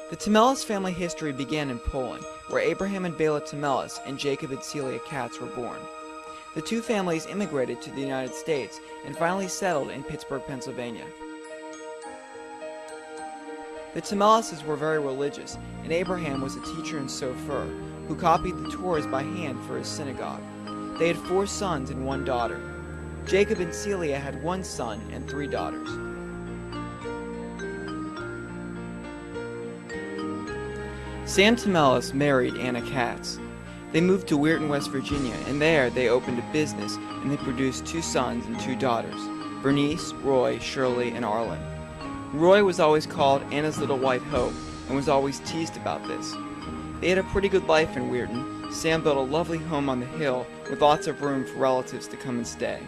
The Temeles family history began in Poland, where Abraham and Bela Temeles and Jacob and Celia Katz were born. The two families immigrated to the United States and finally settled in Pittsburgh, Pennsylvania. The Temeleses were very religious, and Abraham was a teacher and chauffeur who copied the Torahs by hand for his synagogue. They had 4 sons and 1 daughter. Jacob and Celia had 1 son and 3 daughters. Sam Temeles married Anna Katz. They moved to Weirton, West Virginia, and there they opened a business and they produced 2 sons and 2 daughters, Bernice, Roy, Shirley, and Arlen. Roy was always called Anna's Little White Hope and was always teased about this. They had a pretty good life in Weirton. Sam built a lovely home on the hill with lots of room for relatives to come and stay.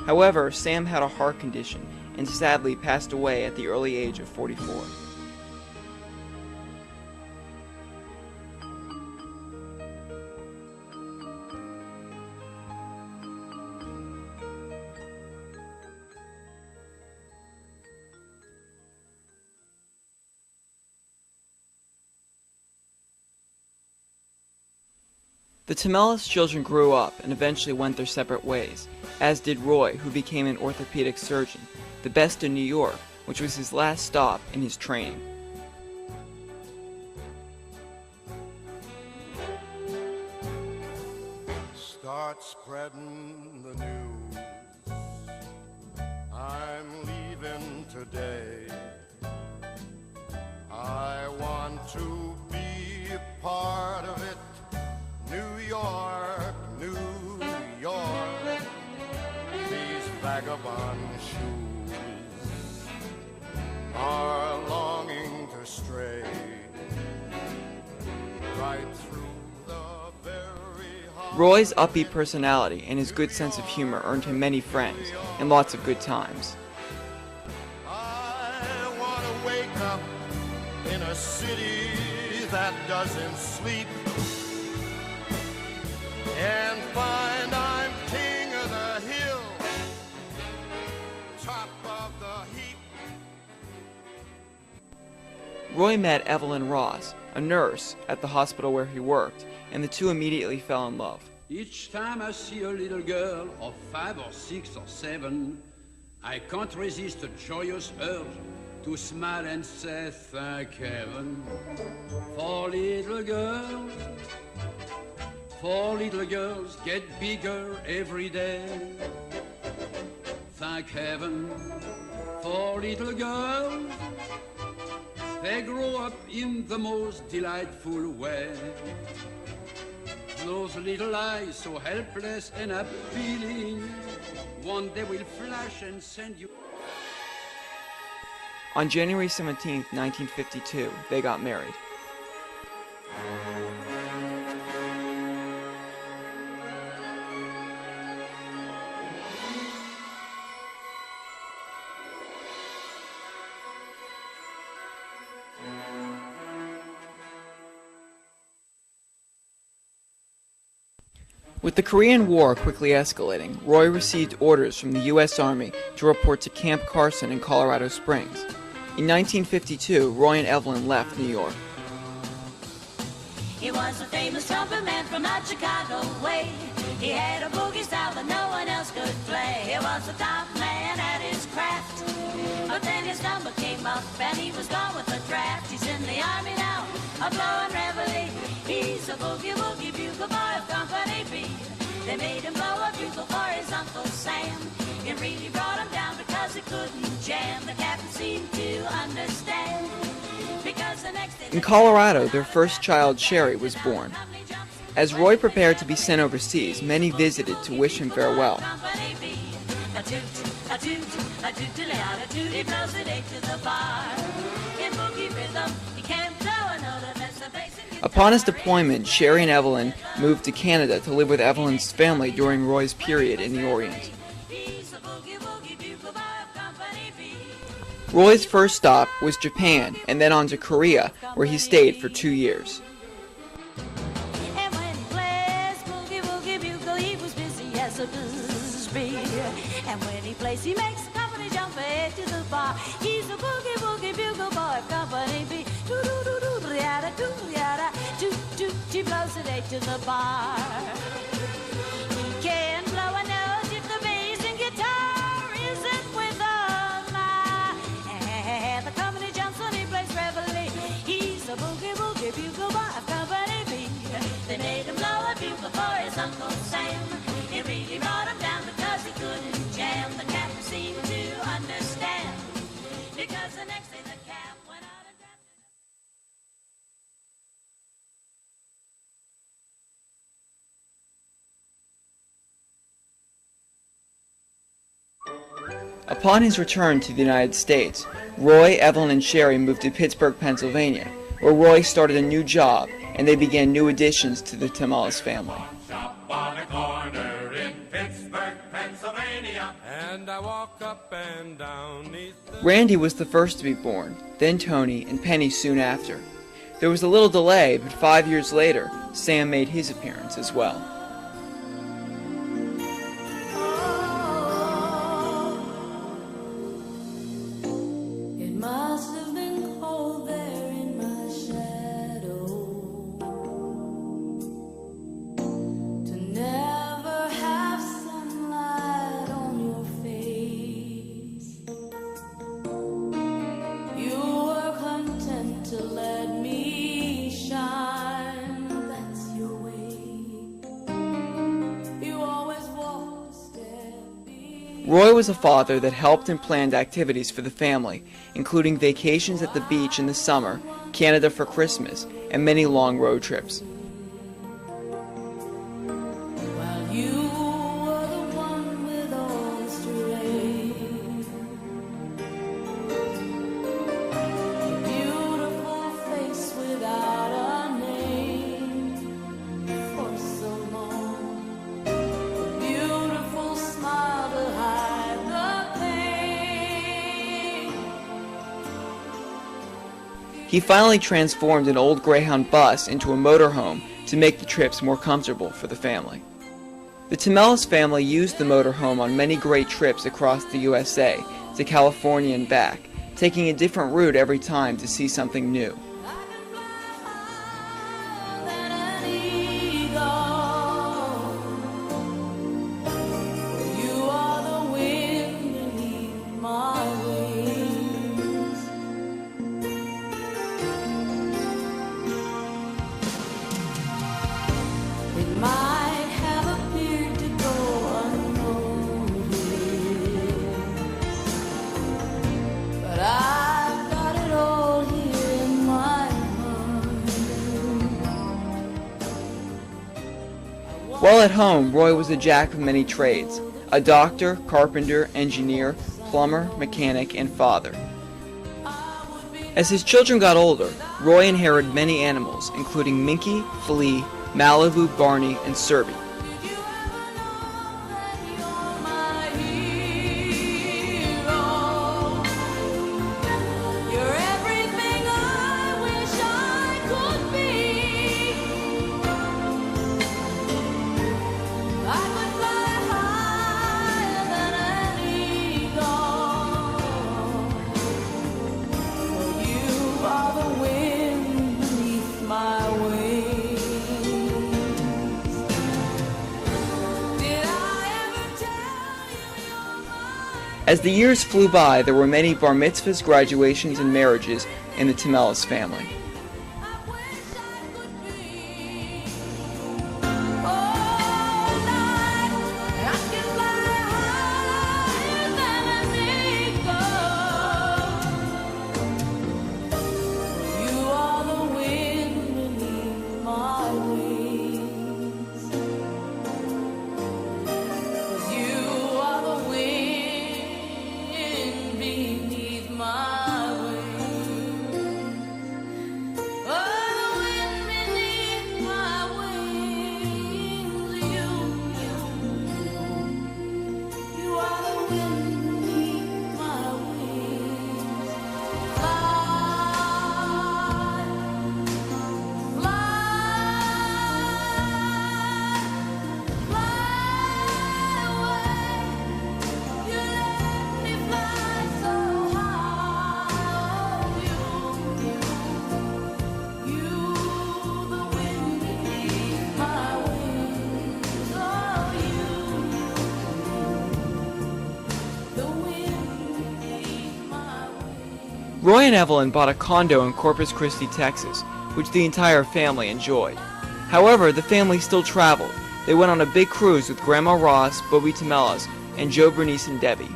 However, Sam had a heart condition and sadly passed away at the early age of 44. The Temeles children grew up and eventually went their separate ways, as did Roy, who became an orthopedic surgeon, the best in New York, which was his last stop in his training. Start spreading the news. I'm leaving today. I want to be a part of it. New York, New York, these vagabond shoes are longing to stray right through the very heart. Roy's upbeat personality and his good sense of humor earned him many friends and lots of good times. I want to wake up in a city that doesn't sleep and find I'm king of the hill, top of the heap. Roy met Evelyn Ross, a nurse, at the hospital where he worked, and the two immediately fell in love. Each time I see a little girl of 5 or 6 or 7, I can't resist a joyous urge to smile and say thank heaven for little girls. 4 little girls get bigger every day. Thank heaven for little girls. They grow up in the most delightful way. Those little eyes so helpless and appealing, one day will flash and send you. On January 17, 1952, they got married. With the Korean War quickly escalating, Roy received orders from the U.S. Army to report to Camp Carson in Colorado Springs. In 1952, Roy and Evelyn left New York. He was a famous trumpet man from out Chicago way. He had a boogie style that no one else could play. He was the top man at his craft. But then his number came up and he was gone with the draft. He's in the army now, a blowing reveille. He's a boogie-woogie bugle boy of Company B. They made him blow a bugle for his Uncle Sam. It really brought him down because he couldn't jam. The captain seemed to understand. Because the next day In Colorado, their first child, Sherry, was born. As Roy prepared to be sent overseas, many visited to wish him farewell. Upon his deployment, Sherry and Evelyn moved to Canada to live with Evelyn's family during Roy's period in the Orient. Roy's first stop was Japan, and then on to Korea, where he stayed for 2 years. And when he plays boogie bugle, he was busy as a bee. And when he plays, he makes the company jump ahead to the bar. He's a boogie bugle boy of Company B. yada, doo yada, toot toot. He blows it eight to the bar. He can't blow a note if the bass and guitar isn't with all my. And the company jumps when he plays reveille. He's a boogie woogie bugle boy of Company B. They made him blow a bugle for his Uncle Sam. It really brought him down because he couldn't jam. The captain seemed to understand, because the next day the cap went out and drafted. Upon his return to the United States, Roy, Evelyn, and Sherry moved to Pittsburgh, Pennsylvania, where Roy started a new job, and they began new additions to the Temeles family. Shop on a corner in Pittsburgh, Pennsylvania. And I walk up and down neath the... Randy was the first to be born, then Tony, and Penny soon after. There was a little delay, but 5 years later, Sam made his appearance as well. It must have been cold there in my shadow to never have sunlight on your face. You were content to let me shine, that's your way. You always walked a step behind. Roy was a father that helped and planned activities for the family, including vacations at the beach in the summer, Canada for Christmas, and many long road trips. While you were the one with all the strength, beautiful face without a name for so long, beautiful smile to hide the pain. He finally transformed an old Greyhound bus into a motorhome to make the trips more comfortable for the family. The Temeles family used the motorhome on many great trips across the USA to California and back, taking a different route every time to see something new. Than an eagle, you are the wind beneath my wings. It might have appeared to go unnoticed, but I've got it all here in my heart. While at home, Roy was a jack of many trades, a doctor, carpenter, engineer, plumber, mechanic, and father. As his children got older, Roy inherited many animals, including Minky, Flea, Malibu, Barney, and Serby. Did you ever know that you're my hero? You're everything I wish I could be. I could fly higher than an eagle. For you are the wind beneath my wings. Did I ever tell you you're mine? As the years flew by, there were many bar mitzvahs, graduations, and marriages in the Temeles family. I wish I could be all night. I can fly higher than an eagle. You are the wind beneath my wings. 'Cause you are the wind beneath my wings. Oh, the wind beneath my wings. You are the wind beneath my wings. Fly, fly away. You let me fly so high. Roy and Evelyn bought a condo in Corpus Christi, Texas, which the entire family enjoyed. However, the family still traveled. They went on a big cruise with Grandma Ross, Bobby Temeles, and Joe, Bernice, and Debbie.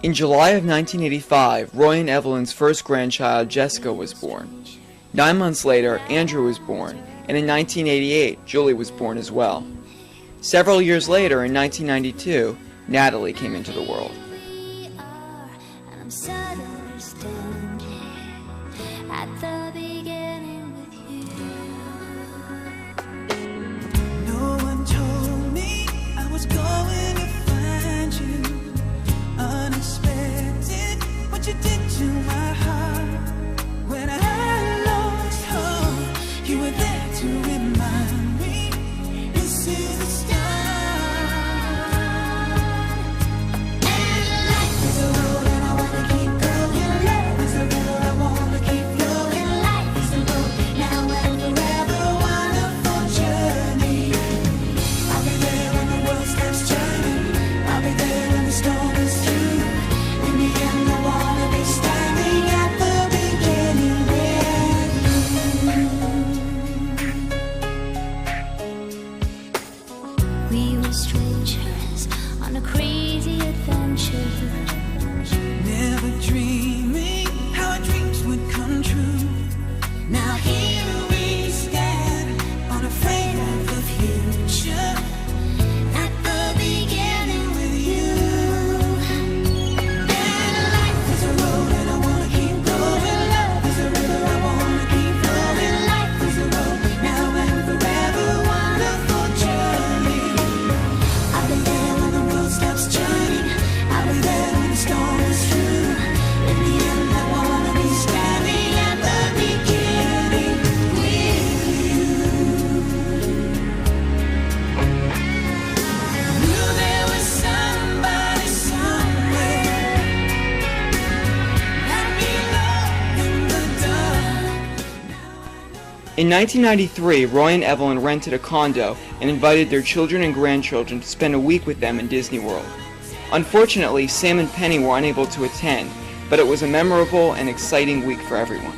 In July of 1985, Roy and Evelyn's first grandchild, Jessica, was born. 9 months later, Andrew was born, and in 1988, Julie was born as well. Several years later, in 1992, Natalie came into the world. In 1993, Roy and Evelyn rented a condo and invited their children and grandchildren to spend a week with them in Disney World. Unfortunately, Sam and Penny were unable to attend, but it was a memorable and exciting week for everyone.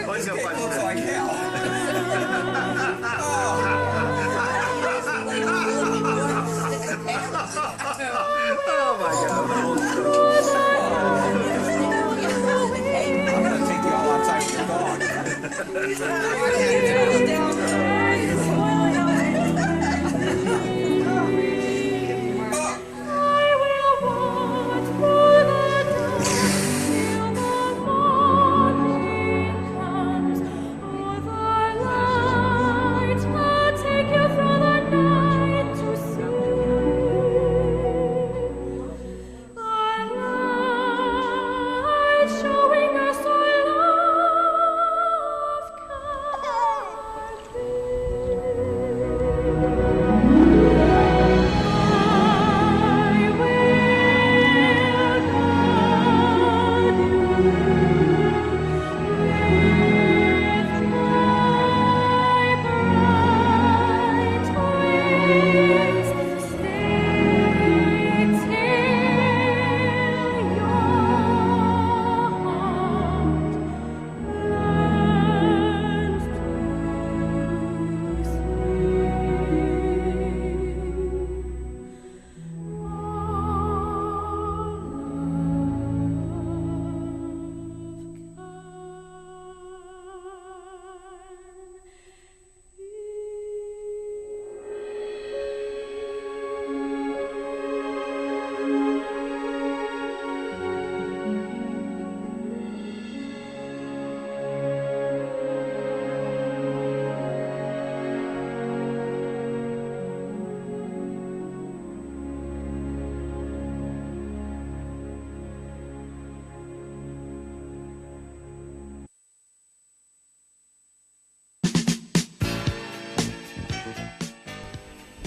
Let's go punch looks like hell. Oh my God. I'm gonna take you all outside with your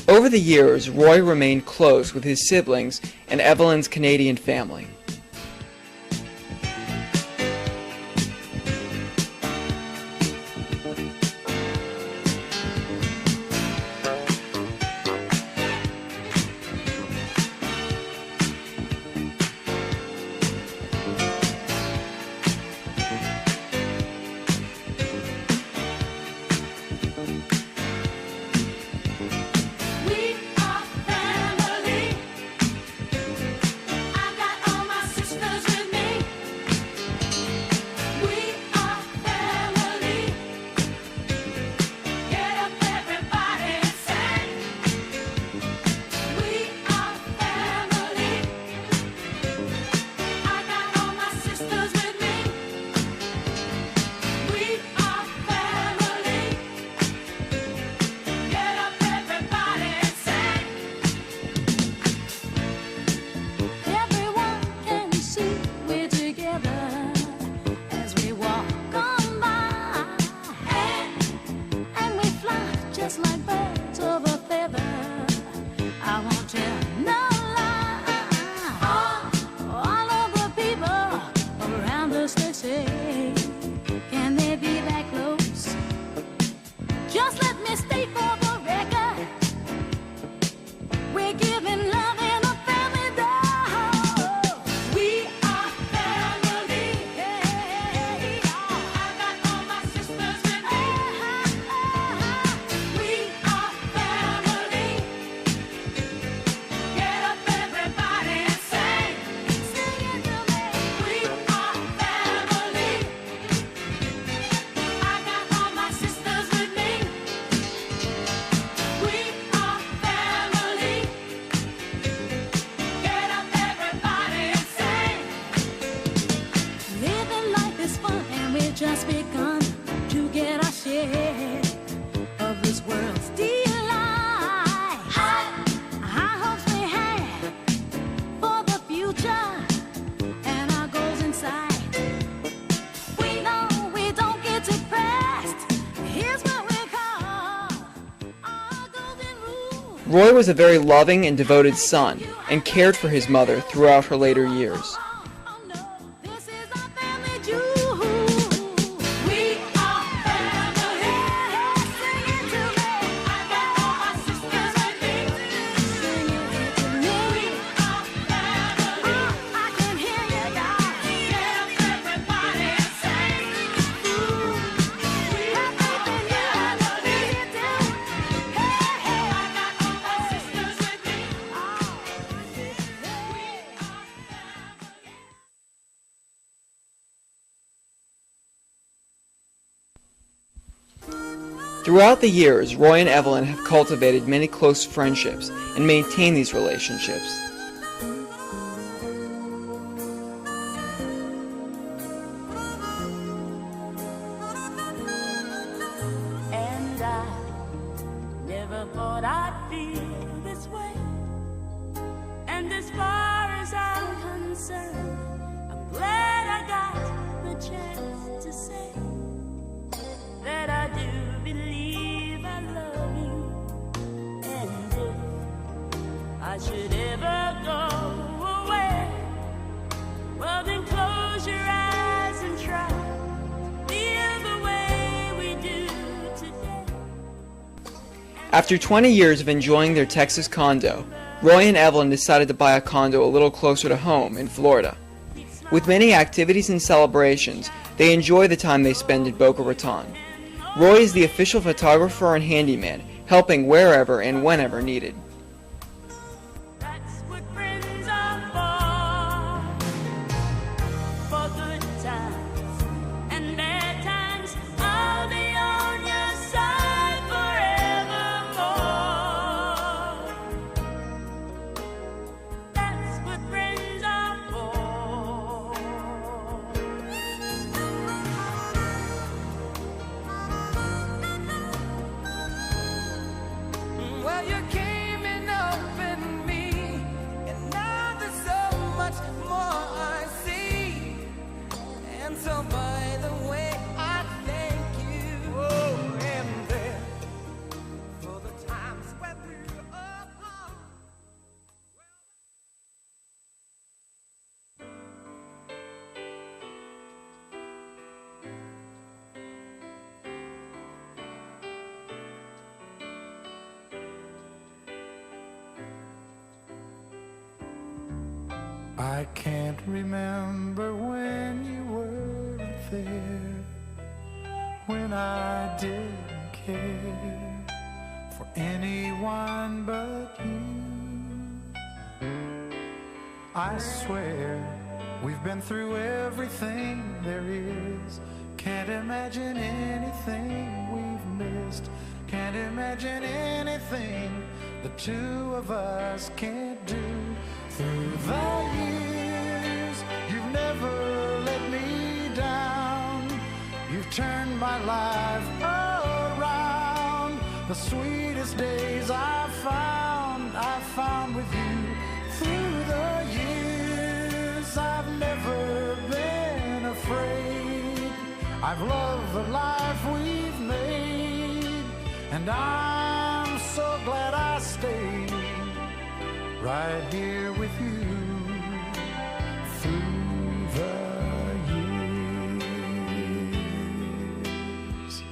Over the years, Roy remained close with his siblings and Evelyn's Canadian family. We are family. I got all my sisters with me. We are family. Get up, everybody, and sing. We are family. I got all my sisters with me. We are family. Get up, everybody, and sing. Everyone can see we're together as we walk on by, and we fly just like birds of a feather. I won't tell no lie. All of the people around us, they say, can they be that close? Just let me state for the record, we're giving love in a family dose. We are family. I got all my sisters with me. We are family. Get up, everybody, and sing. Sing it to me. We are family. I got all my sisters with me. We are family. Get up, everybody, and sing. Living life is fun, and we've just begun to get our share of this world's delight. High hopes we have for the future and our goals in sight. We know we don't get depressed. Here's what we call our golden rule. Roy was a very loving and devoted son and cared for his mother throughout her later years. Oh no, this is our family jewel. We are family. Sing it to me. I got all my sisters with me. Sing it to me. We are family. I can hear you, guys. Get up, everybody, Throughout the years, Roy and Evelyn have cultivated many close friendships and maintained these relationships. And I never thought I'd feel this way. And as far as I'm concerned, I'm glad I got the chance to say that I do believe I love you. And if I should ever go away, well then close your eyes and try to feel the way we do today. After 20 years of enjoying their Texas condo, Roy and Evelyn decided to buy a condo a little closer to home in Florida. With many activities and celebrations, they enjoy the time they spend in Boca Raton. Roy is the official photographer and handyman, helping wherever and whenever needed. That's what friends are for good times and bad times. I'll be on your side forevermore. That's what friends are for. Well, you came in open me, and now there's so much more I see. And so, by the way, I thank you. Oh, and then for the times when we're apart. I can't remember when you weren't there, when I didn't care for anyone but you. I swear we've been through everything there is. Can't imagine anything we've missed. Can't imagine anything the two of us can't do. Through the years, you've never let me down. You've turned my life around. The sweetest days I found with you. Through the years, I've never been afraid. I've loved the life we've made, and I'm so glad I stayed right here with you through the years.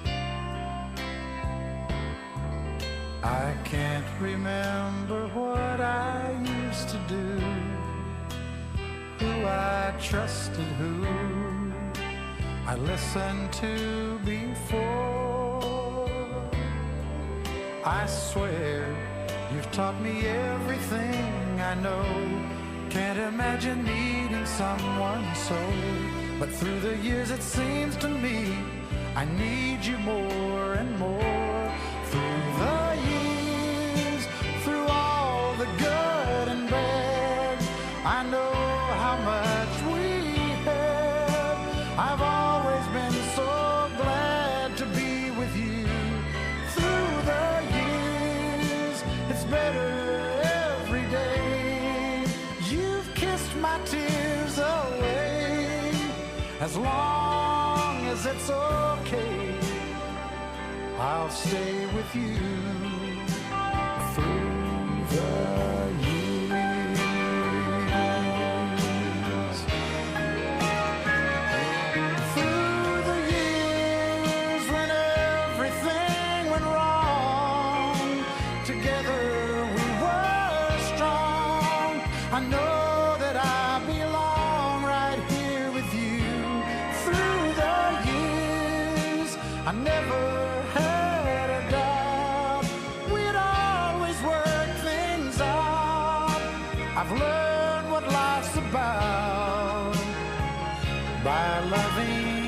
I can't remember what I used to do, who I trusted, who I listened to before. I swear you've taught me everything I know. Can't imagine needing someone so. But through the years it seems to me I need you more and more. Through the years, through all the good and bad, I know how much we had. I've always been so glad to be with you. Through the years, it's better every day. You've kissed my tears away. As long as it's okay, I'll stay with you through the years. Through the years when everything went wrong, together we were strong. I know that I belong right here with you. Through the years, I never had a doubt we'd always work things out. I've learned what life's about by loving